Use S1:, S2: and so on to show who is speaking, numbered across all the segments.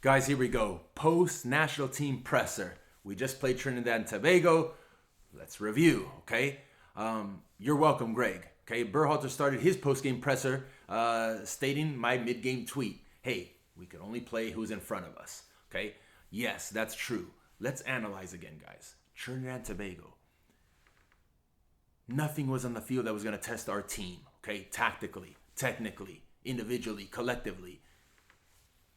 S1: Guys, here we go. Post-national team presser. We just played Trinidad and Tobago. Let's review, okay? You're welcome, Greg. Okay, Berhalter started his post-game presser stating my mid-game tweet. Hey, we could only play who's in front of us, okay? Yes, that's true. Let's analyze again, guys. Trinidad and Tobago. Nothing was on the field that was going to test our team, okay? Tactically, technically, individually, collectively.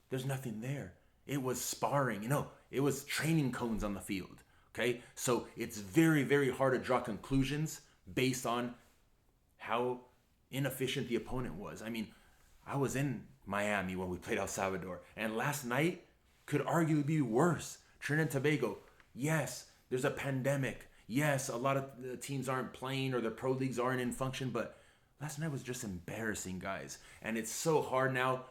S1: There's nothing there. It was sparring, it was training cones on the field, okay? So it's very, very hard to draw conclusions based on how inefficient the opponent was. I mean, I was in Miami when we played El Salvador, and last night could arguably be worse. Trinidad and Tobago, yes, there's a pandemic. Yes, a lot of the teams aren't playing or the pro leagues aren't in function, but last night was just embarrassing, guys. And it's so hard now,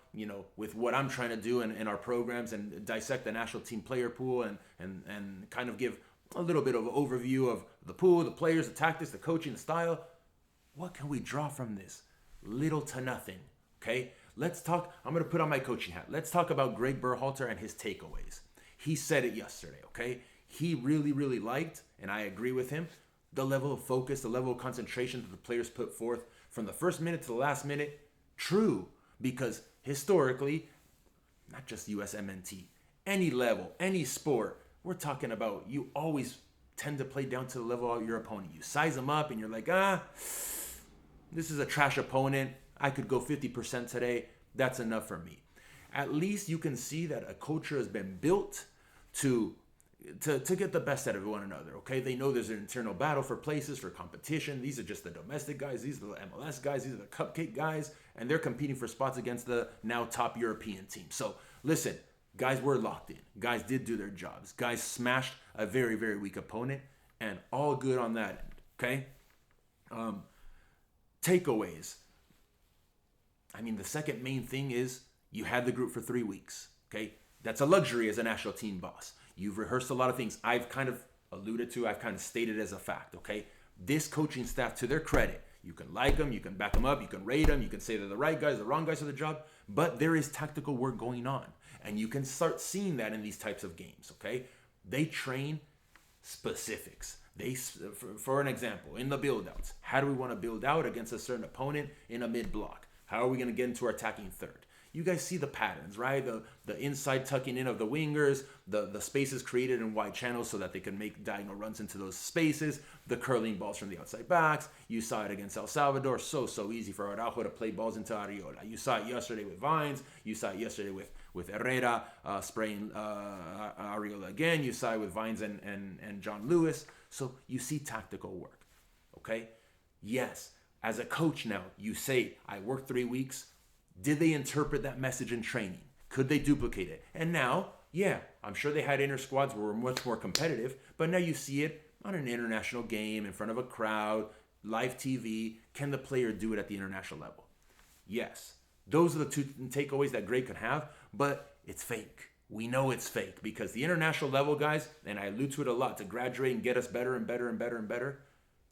S1: with what I'm trying to do in our programs and dissect the national team player pool and kind of give a little bit of an overview of the pool, the players, the tactics, the coaching, the style. What can we draw from this? Little to nothing, okay? Let's talk. I'm going to put on my coaching hat. Let's talk about Greg Berhalter and his takeaways. He said it yesterday, okay? He really, really liked, and I agree with him, the level of focus, the level of concentration that the players put forth from the first minute to the last minute. True, because historically, not just USMNT, any level, any sport, we're talking about you always tend to play down to the level of your opponent. You size them up and you're like, this is a trash opponent. I could go 50% today. That's enough for me. At least you can see that a culture has been built to get the best out of one another, okay? They know there's an internal battle for places, for competition. These are just the domestic guys. These are the MLS guys. These are the cupcake guys. And they're competing for spots against the now top European team. So, listen, guys were locked in. Guys did do their jobs. Guys smashed a very, very weak opponent. And all good on that end, okay? Takeaways. I mean, the second main thing is you had the group for 3 weeks, okay? That's a luxury as a national team boss. You've rehearsed a lot of things. I've kind of alluded to, I've kind of stated as a fact, okay? This coaching staff, to their credit, you can like them, you can back them up, you can rate them, you can say they're the right guys, the wrong guys for the job, but there is tactical work going on. And you can start seeing that in these types of games, okay? They train specifics. For an example, in the build-outs, how do we want to build out against a certain opponent in a mid-block? How are we going to get into our attacking third? You guys see the patterns, right? The inside tucking in of the wingers, the spaces created in wide channels so that they can make diagonal runs into those spaces, the curling balls from the outside backs. You saw it against El Salvador. So easy for Araujo to play balls into Ariola. You saw it yesterday with Vines. You saw it yesterday with Herrera spraying Ariola again. You saw it with Vines and John Lewis. So you see tactical work, okay? Yes, as a coach now, you say, I worked 3 weeks. Did they interpret that message in training? Could they duplicate it? And now, yeah, I'm sure they had inner squads where we're much more competitive, but now you see it on an international game in front of a crowd, live TV. Can the player do it at the international level? Yes. Those are the two takeaways that Greg could have, but it's fake. We know it's fake because the international level, guys, and I allude to it a lot, to graduate and get us better and better and better and better,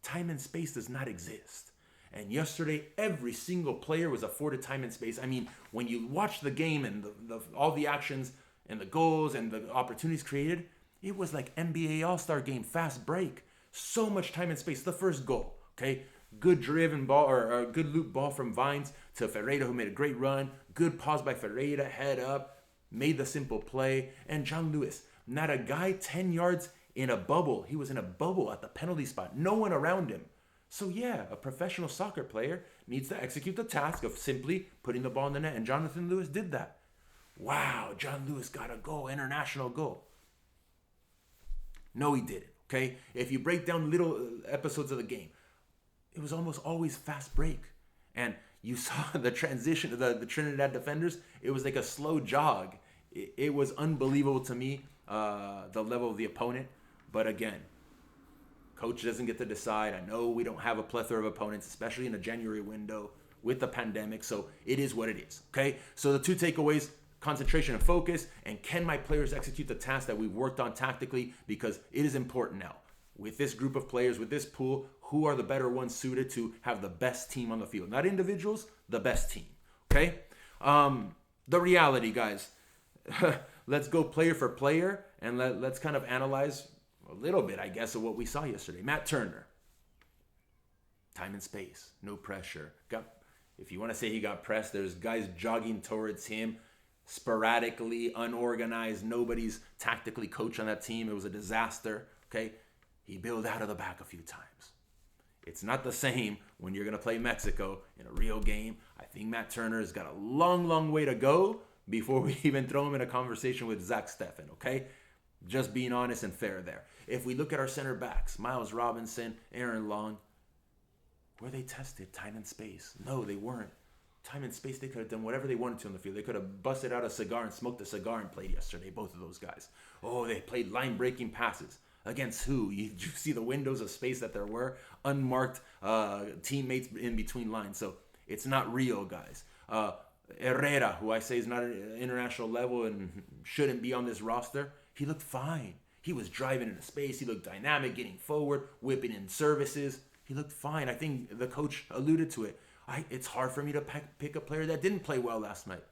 S1: time and space does not exist. And yesterday, every single player was afforded time and space. I mean, when you watch the game and all the actions and the goals and the opportunities created, it was like NBA All-Star game, fast break. So much time and space. The first goal, okay? Good driven ball or good loop ball from Vines to Ferreira, who made a great run. Good pause by Ferreira, head up, made the simple play. And John Lewis, not a guy 10 yards in a bubble. He was in a bubble at the penalty spot. No one around him. So yeah, a professional soccer player needs to execute the task of simply putting the ball in the net. And Jonathan Lewis did that. Wow, John Lewis got a goal, international goal. No, he didn't, okay? If you break down little episodes of the game, it was almost always fast break. And you saw the transition of the Trinidad defenders. It was like a slow jog. It was unbelievable to me, the level of the opponent. But again, coach doesn't get to decide. I know we don't have a plethora of opponents, especially in a January window with the pandemic. So it is what it is, okay? So the two takeaways, concentration and focus, and can my players execute the task that we've worked on tactically? Because it is important now. With this group of players, with this pool, who are the better ones suited to have the best team on the field? Not individuals, the best team, okay? The reality, guys. let's go player for player, and let's kind of analyze a little bit, I guess, of what we saw yesterday. Matt Turner. Time and space. No pressure. If you want to say he got pressed, there's guys jogging towards him sporadically, unorganized. Nobody's tactically coached on that team. It was a disaster. Okay? He bailed out of the back a few times. It's not the same when you're going to play Mexico in a real game. I think Matt Turner has got a long, long way to go before we even throw him in a conversation with Zach Steffen, okay? Just being honest and fair there. If we look at our center backs, Miles Robinson, Aaron Long, were they tested time and space? No, they weren't. Time and space, they could have done whatever they wanted to on the field. They could have busted out a cigar and smoked a cigar and played yesterday, both of those guys. Oh, they played line-breaking passes. Against who? You see the windows of space that there were? Unmarked teammates in between lines. So it's not real, guys. Herrera, who I say is not an international level and shouldn't be on this roster, he looked fine. He was driving into space. He looked dynamic, getting forward, whipping in services. He looked fine. I think the coach alluded to it. It's hard for me to pick a player that didn't play well last night.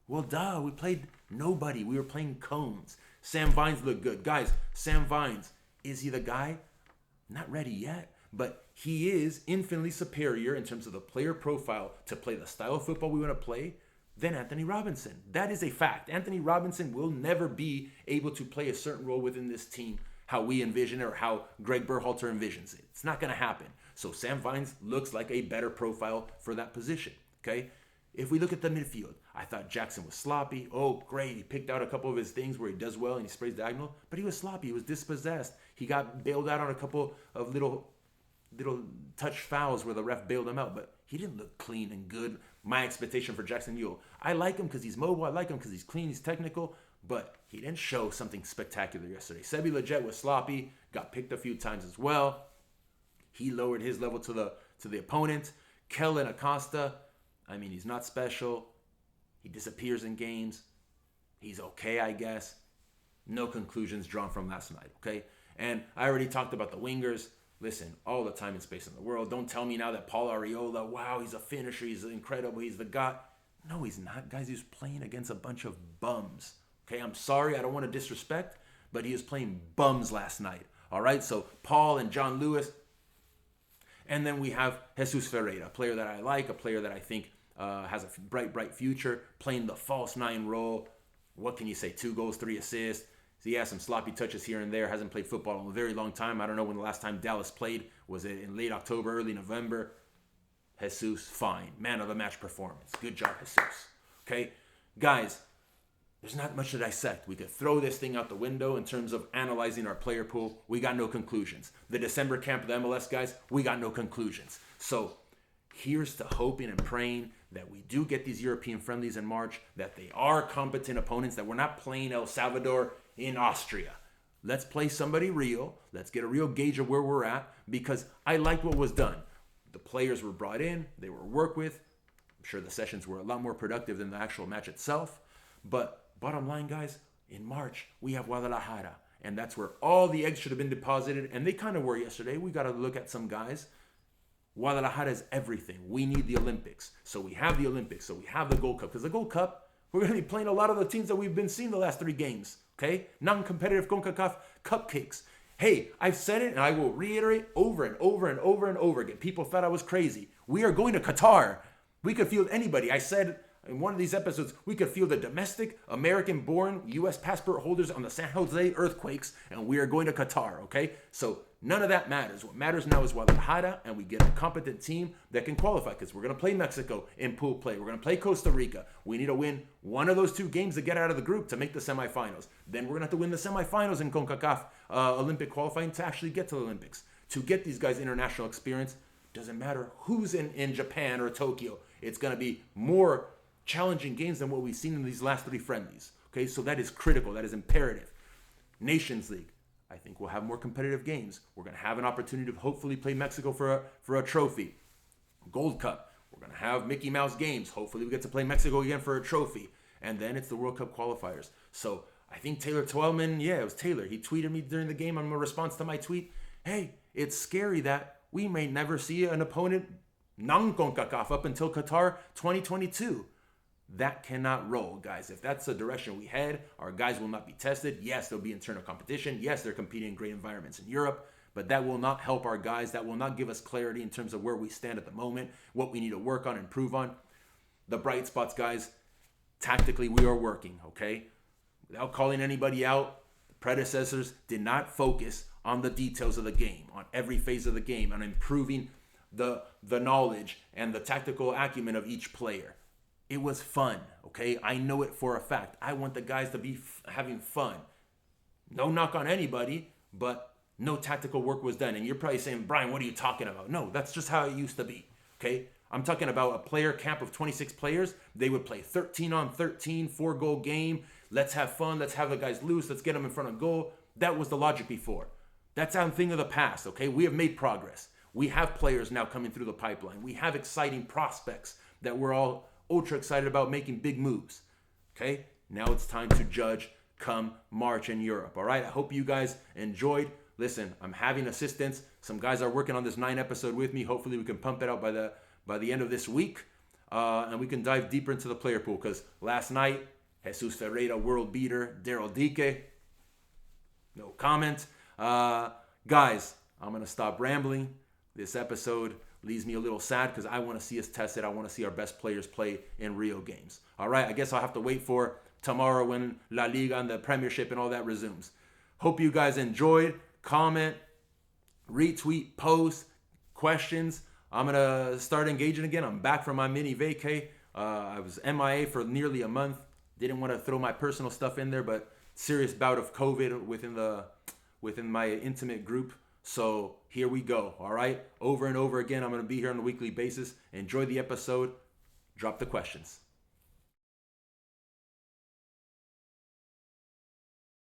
S1: Well, we played nobody. We were playing cones. Sam Vines looked good. Guys, Sam Vines, is he the guy? Not ready yet, but he is infinitely superior in terms of the player profile to play the style of football we want to play than Anthony Robinson. That is a fact. Anthony Robinson will never be able to play a certain role within this team how we envision it or how Greg Berhalter envisions it. It's not going to happen. So Sam Vines looks like a better profile for that position, okay? If we look at the midfield, I thought Jackson was sloppy. Oh, great. He picked out a couple of his things where he does well and he sprays diagonal, but he was sloppy. He was dispossessed. He got bailed out on a couple of little touch fouls where the ref bailed him out, but he didn't look clean and good. My expectation for Jackson Ewell. I like him because he's mobile. I like him because he's clean. He's technical, but he didn't show something spectacular yesterday. Sebi Lletget was sloppy, got picked a few times as well. He lowered his level to the opponent. Kellen Acosta, I mean, he's not special. He disappears in games. He's okay, I guess. No conclusions drawn from last night, okay? And I already talked about the wingers. Listen, all the time and space in the world. Don't tell me now that Paul Arriola, wow, he's a finisher, he's incredible, he's the guy. No, he's not, guys. He's playing against a bunch of bums, okay? I'm sorry, I don't want to disrespect, but he was playing bums last night, all right? So Paul and John Lewis. And then we have Jesus Ferreira, a player that I like, a player that I think has a bright future, playing the false nine role. What can you say? 2 goals, 3 assists. He has some sloppy touches here and there. Hasn't played football in a very long time. I don't know when the last time Dallas played. Was it in late October, early November? Jesus, fine. Man of the match performance. Good job, Jesus. Okay? Guys, there's not much to dissect. We could throw this thing out the window in terms of analyzing our player pool. We got no conclusions. The December camp of the MLS guys, we got no conclusions. So here's to hoping and praying that we do get these European friendlies in March, that they are competent opponents, that we're not playing El Salvador in Austria. Let's play somebody real. Let's get a real gauge of where we're at, because I liked what was done. The players were brought in. They were worked with. I'm sure the sessions were a lot more productive than the actual match itself. But bottom line, guys, in March, we have Guadalajara. And that's where all the eggs should have been deposited. And they kind of were yesterday. We got to look at some guys. Guadalajara is everything. We need the Olympics. So we have the Olympics. So we have the Gold Cup. Because the Gold Cup, we're going to be playing a lot of the teams that we've been seeing the last 3 games. Okay? Non-competitive CONCACAF cupcakes. Hey, I've said it and I will reiterate over and over and over and over again. People thought I was crazy. We are going to Qatar. We could field anybody. I said in one of these episodes, we could field the domestic, American-born U.S. passport holders on the San Jose earthquakes, and we are going to Qatar, okay? So none of that matters. What matters now is Guadalajara, and we get a competent team that can qualify, because we're going to play Mexico in pool play. We're going to play Costa Rica. We need to win one of those 2 games to get out of the group to make the semifinals. Then we're going to have to win the semifinals in CONCACAF Olympic qualifying to actually get to the Olympics. To get these guys international experience, doesn't matter who's in Japan or Tokyo. It's going to be more challenging games than what we've seen in these last 3 friendlies. Okay, so that is critical. That is imperative. Nations League, I think we'll have more competitive games. We're going to have an opportunity to hopefully play Mexico for a trophy. Gold Cup, we're going to have Mickey Mouse games. Hopefully we get to play Mexico again for a trophy. And then it's the World Cup qualifiers. So I think Taylor Twellman, it was Taylor. He tweeted me during the game on a response to my tweet. Hey, it's scary that we may never see an opponent non-CONCACAF up until Qatar 2022. That cannot roll, guys. If that's the direction we head, our guys will not be tested. Yes, there'll be internal competition. Yes, they're competing in great environments in Europe, but that will not help our guys. That will not give us clarity in terms of where we stand at the moment, what we need to work on, improve on. The bright spots, guys, tactically we are working, okay? Without calling anybody out, the predecessors did not focus on the details of the game, on every phase of the game, on improving the knowledge and the tactical acumen of each player. It was fun, okay? I know it for a fact. I want the guys to be having fun. No knock on anybody, but no tactical work was done. And you're probably saying, Brian, what are you talking about? No, that's just how it used to be, okay? I'm talking about a player camp of 26 players. They would play 13 on 13, 4-goal game. Let's have fun. Let's have the guys loose. Let's get them in front of goal. That was the logic before. That's a thing of the past, okay? We have made progress. We have players now coming through the pipeline. We have exciting prospects that we're all ultra excited about making big moves. Okay, now it's time to judge come March in Europe. All right, I hope you guys enjoyed. Listen, I'm having assistance. Some guys are working on this 9 episode with me. Hopefully we can pump it out by the end of this week, and we can dive deeper into the player pool. Because last night, Jesus Ferreira world beater, Daryl Dike, no comment. Guys, I'm gonna stop rambling. This episode leaves me a little sad because I want to see us tested. I want to see our best players play in Rio games. All right, I guess I'll have to wait for tomorrow when La Liga and the Premiership and all that resumes. Hope you guys enjoyed. Comment, retweet, post, questions. I'm going to start engaging again. I'm back from my mini vacay. I was MIA for nearly a month. Didn't want to throw my personal stuff in there, but serious bout of COVID within my intimate group. So here we go, all right? Over and over again, I'm going to be here on a weekly basis. Enjoy the episode. Drop the questions.